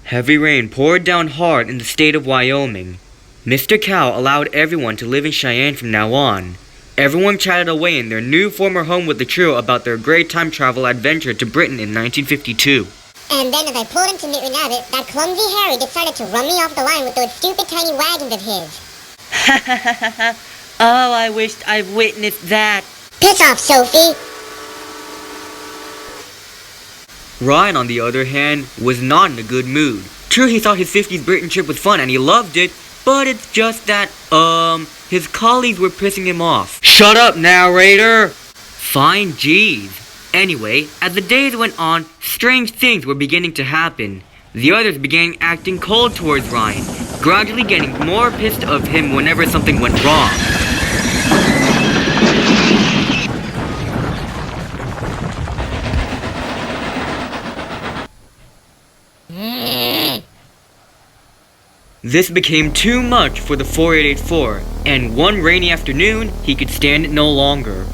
Heavy rain poured down hard in the state of Wyoming. Mr. Cow allowed everyone to live in Cheyenne from now on. Everyone chatted away in their new former home with the trio about their great time travel adventure to Britain in 1952. And then as I pulled into Newton Abbott, that clumsy Harry decided to run me off the line with those stupid tiny wagons of his. Ha ha ha ha ha. Oh, I wished I'd witnessed that. Piss off, Sophie! Ryan, on the other hand, was not in a good mood. True, he thought his 50s Britain trip was fun and he loved it, but it's just that, his colleagues were pissing him off. Shut up, narrator! Fine, geez. Anyway, as the days went on, strange things were beginning to happen. The others began acting cold towards Ryan, gradually getting more pissed of him whenever something went wrong. This became too much for the 4884, and one rainy afternoon, he could stand it no longer.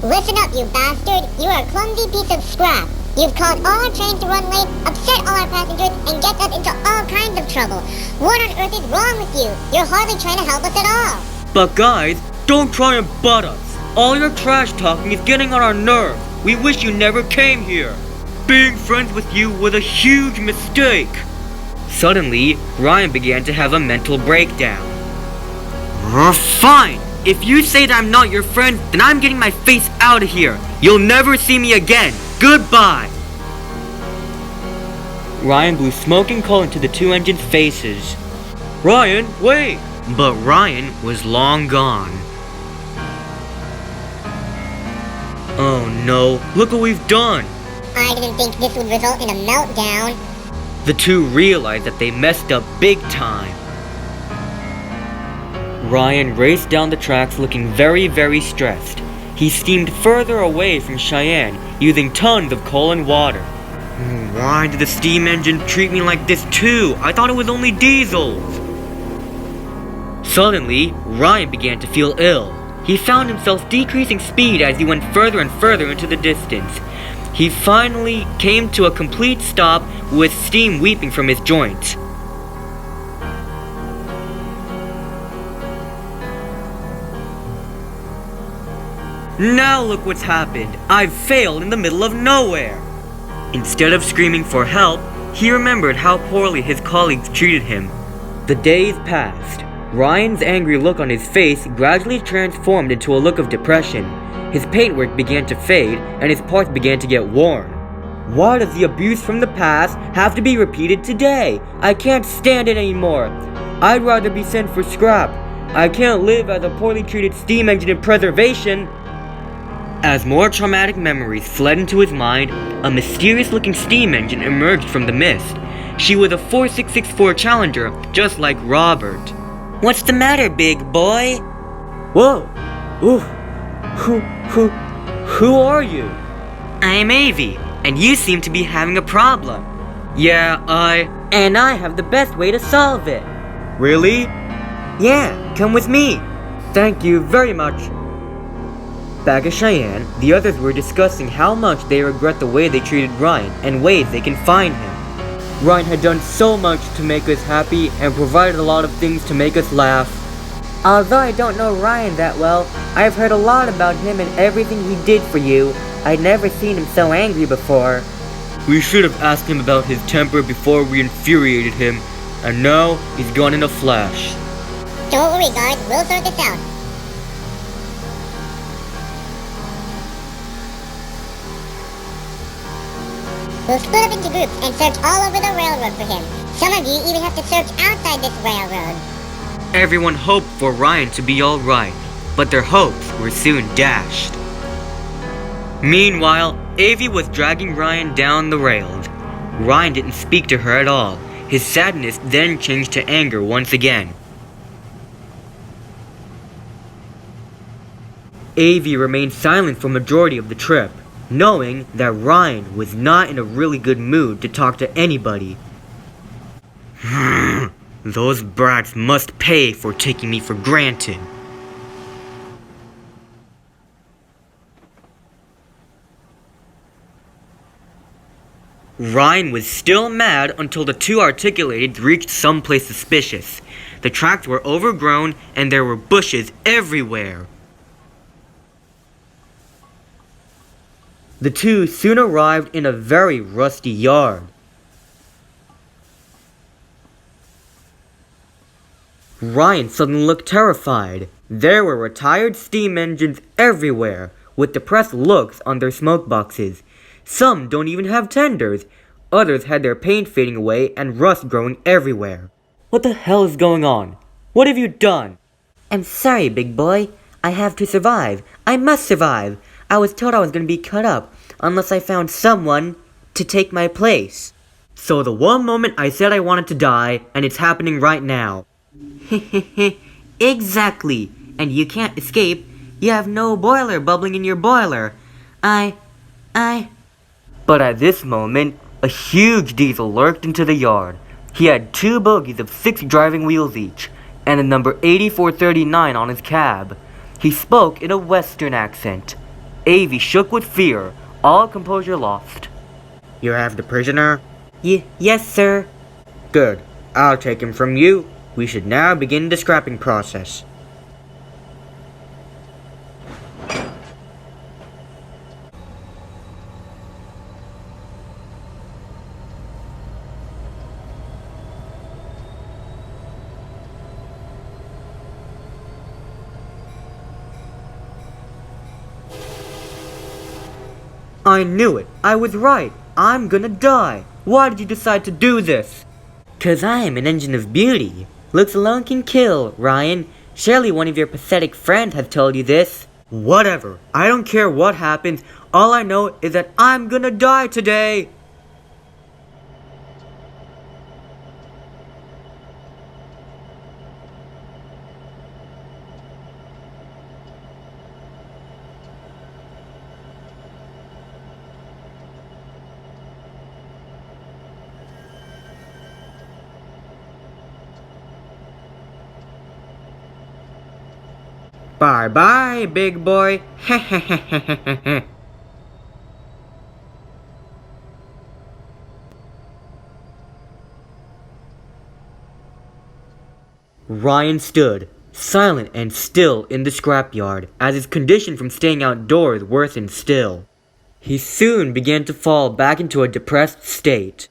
Listen up, you bastard! You are a clumsy piece of scrap! You've caused all our trains to run late, upset all our passengers, and get us into all kinds of trouble. What on earth is wrong with you? You're hardly trying to help us at all! But guys, don't try and butt us. All your trash talking is getting on our nerves. We wish you never came here. Being friends with you was a huge mistake. Suddenly, Ryan began to have a mental breakdown. Fine! If you say that I'm not your friend, then I'm getting my face out of here. You'll never see me again. Goodbye! Ryan blew smoking coal into the two engines' faces. Ryan, wait! But Ryan was long gone. Oh no, look what we've done! I didn't think this would result in a meltdown. The two realized that they messed up big time. Ryan raced down the tracks looking very, very stressed. He steamed further away from Cheyenne, using tons of coal and water. Why did the steam engine treat me like this too? I thought it was only diesels. Suddenly, Ryan began to feel ill. He found himself decreasing speed as he went further and further into the distance. He finally came to a complete stop with steam weeping from his joints. Now look what's happened. I've failed in the middle of nowhere. Instead of screaming for help, he remembered how poorly his colleagues treated him. The days passed. Ryan's angry look on his face gradually transformed into a look of depression. His paintwork began to fade, and his parts began to get worn. Why does the abuse from the past have to be repeated today? I can't stand it anymore. I'd rather be sent for scrap. I can't live as a poorly treated steam engine in preservation. As more traumatic memories fled into his mind, a mysterious-looking steam engine emerged from the mist. She was a 4664 Challenger, just like Robert. What's the matter, big boy? Whoa! Ooh! Who are you? I'm Avy, and you seem to be having a problem. Yeah, And I have the best way to solve it. Really? Yeah, come with me. Thank you very much. Back at Cheyenne, the others were discussing how much they regret the way they treated Ryan and ways they can find him. Ryan had done so much to make us happy and provided a lot of things to make us laugh. Although I don't know Ryan that well, I've heard a lot about him and everything he did for you. I'd never seen him so angry before. We should have asked him about his temper before we infuriated him, and now he's gone in a flash. Don't worry, guys. We'll sort this out. We'll split up into groups and search all over the railroad for him. Some of you even have to search outside this railroad. Everyone hoped for Ryan to be alright, but their hopes were soon dashed. Meanwhile, Avy was dragging Ryan down the rails. Ryan didn't speak to her at all. His sadness then changed to anger once again. Avy remained silent for majority of the trip, knowing that Ryan was not in a really good mood to talk to anybody. Those brats must pay for taking me for granted. Ryan was still mad until the two articulated reached someplace suspicious. The tracks were overgrown and there were bushes everywhere. The two soon arrived in a very rusty yard. Ryan suddenly looked terrified. There were retired steam engines everywhere, with depressed looks on their smoke boxes. Some don't even have tenders. Others had their paint fading away and rust growing everywhere. What the hell is going on? What have you done? I'm sorry, big boy. I have to survive. I must survive. I was told I was going to be cut up unless I found someone to take my place. So the one moment I said I wanted to die, and it's happening right now. Exactly. And you can't escape. You have no boiler bubbling in your boiler. But at this moment, a huge diesel lurked into the yard. He had two bogies of 6 driving wheels each, and the number 8439 on his cab. He spoke in a western accent. Avi shook with fear, all composure lost. You have the prisoner? Yes, sir. Good. I'll take him from you. We should now begin the scrapping process. I knew it. I was right. I'm gonna die. Why did you decide to do this? 'Cause I am an engine of beauty. Looks alone can kill, Ryan. Surely one of your pathetic friends has told you this. Whatever. I don't care what happens. All I know is that I'm gonna die today. Bye-bye, big boy. Ryan stood, silent and still in the scrapyard, as his condition from staying outdoors worsened still. He soon began to fall back into a depressed state.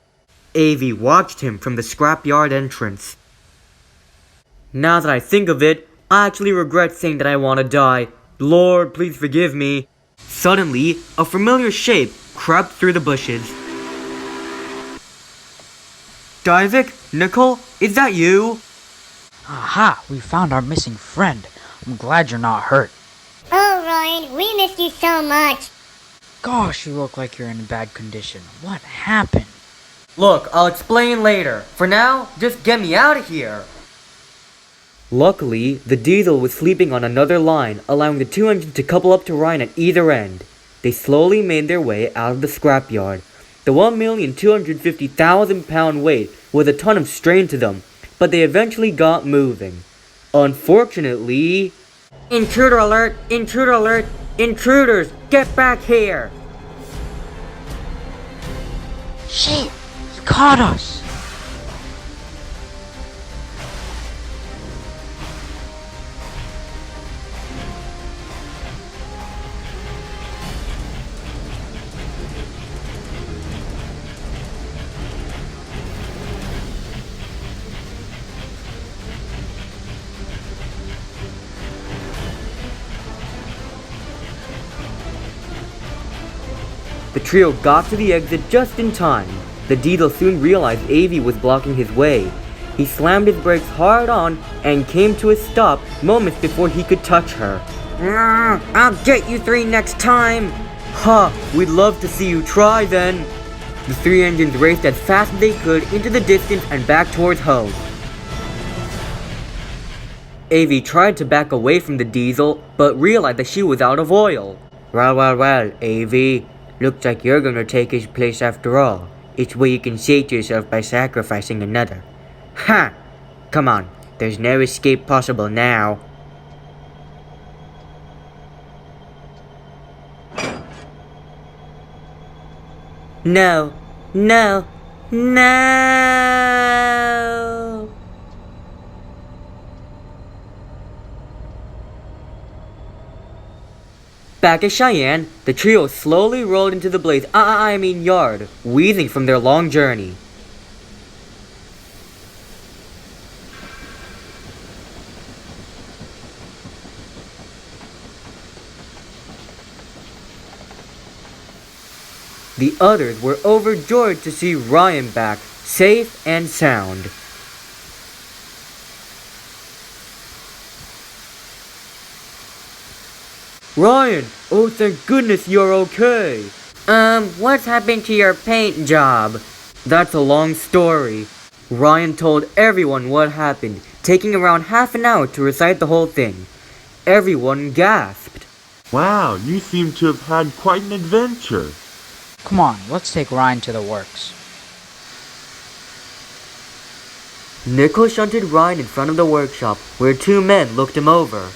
Avi watched him from the scrapyard entrance. Now that I think of it, I actually regret saying that I want to die. Lord, please forgive me. Suddenly, a familiar shape crept through the bushes. Divik? Nicole? Is that you? Aha! We found our missing friend. I'm glad you're not hurt. Oh, Ryan, we missed you so much. Gosh, you look like you're in bad condition. What happened? Look, I'll explain later. For now, just get me out of here. Luckily, the diesel was sleeping on another line, allowing the two engines to couple up to Ryan at either end. They slowly made their way out of the scrapyard. The 1,250,000 pound weight was a ton of strain to them, but they eventually got moving. Unfortunately... Intruder alert! Intruder alert! Intruders! Get back here! Shit! You caught us! The trio got to the exit just in time. The diesel soon realized Avi was blocking his way. He slammed his brakes hard on and came to a stop moments before he could touch her. I'll get you three next time. Ha! We'd love to see you try then. The three engines raced as fast as they could into the distance and back towards home. Avi tried to back away from the diesel, but realized that she was out of oil. Well, Avi. Looks like you're gonna take his place after all. It's what you can say to yourself by sacrificing another. Ha! Come on, there's no escape possible now. No, No. No. Back at Cheyenne, the trio slowly rolled into the blaze, yard, wheezing from their long journey. The others were overjoyed to see Ryan back, safe and sound. Ryan, oh thank goodness you're okay. What's happened to your paint job? That's a long story. Ryan told everyone what happened, taking around half an hour to recite the whole thing. Everyone gasped. Wow, you seem to have had quite an adventure. Come on, let's take Ryan to the works. Nickel shunted Ryan in front of the workshop, where two men looked him over.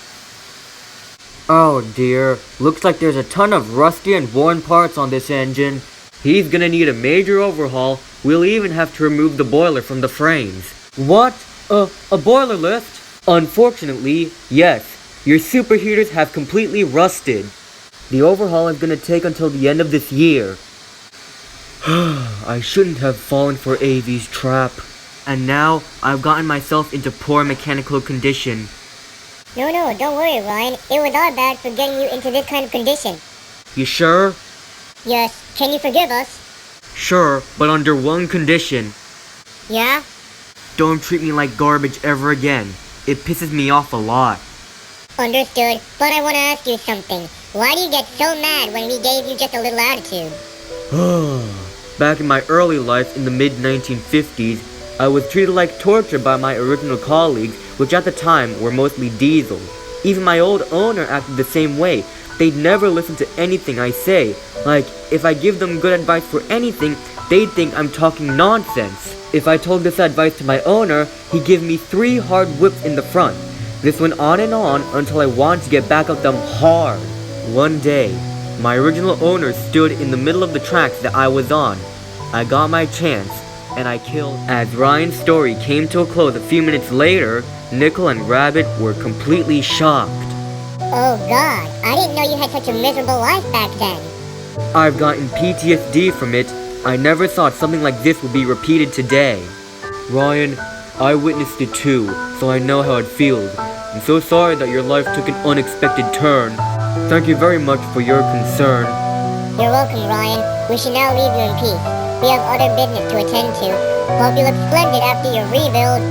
Oh dear, looks like there's a ton of rusty and worn parts on this engine. He's gonna need a major overhaul. We'll even have to remove the boiler from the frames. What? A boiler lift? Unfortunately, yes. Your superheaters have completely rusted. The overhaul is gonna take until the end of this year. I shouldn't have fallen for AV's trap. And now, I've gotten myself into poor mechanical condition. No, don't worry, Ryan. It was our bad for getting you into this kind of condition. You sure? Yes. Can you forgive us? Sure, but under one condition. Yeah? Don't treat me like garbage ever again. It pisses me off a lot. Understood. But I want to ask you something. Why do you get so mad when we gave you just a little attitude? Back in my early life in the mid-1950s, I was treated like torture by my original colleagues, which at the time were mostly diesel. Even my old owner acted the same way. They'd never listen to anything I say. Like, if I give them good advice for anything, they'd think I'm talking nonsense. If I told this advice to my owner, he'd give me 3 hard whips in the front. This went on and on until I wanted to get back at them hard. One day, my original owner stood in the middle of the tracks that I was on. I got my chance, and I killed. As Ryan's story came to a close a few minutes later, Nickel and Rabbit were completely shocked. Oh God, I didn't know you had such a miserable life back then. I've gotten PTSD from it. I never thought something like this would be repeated today. Ryan, I witnessed it too, so I know how it feels. I'm so sorry that your life took an unexpected turn. Thank you very much for your concern. You're welcome, Ryan. We should now leave you in peace. We have other business to attend to. Hope you look splendid after your rebuild.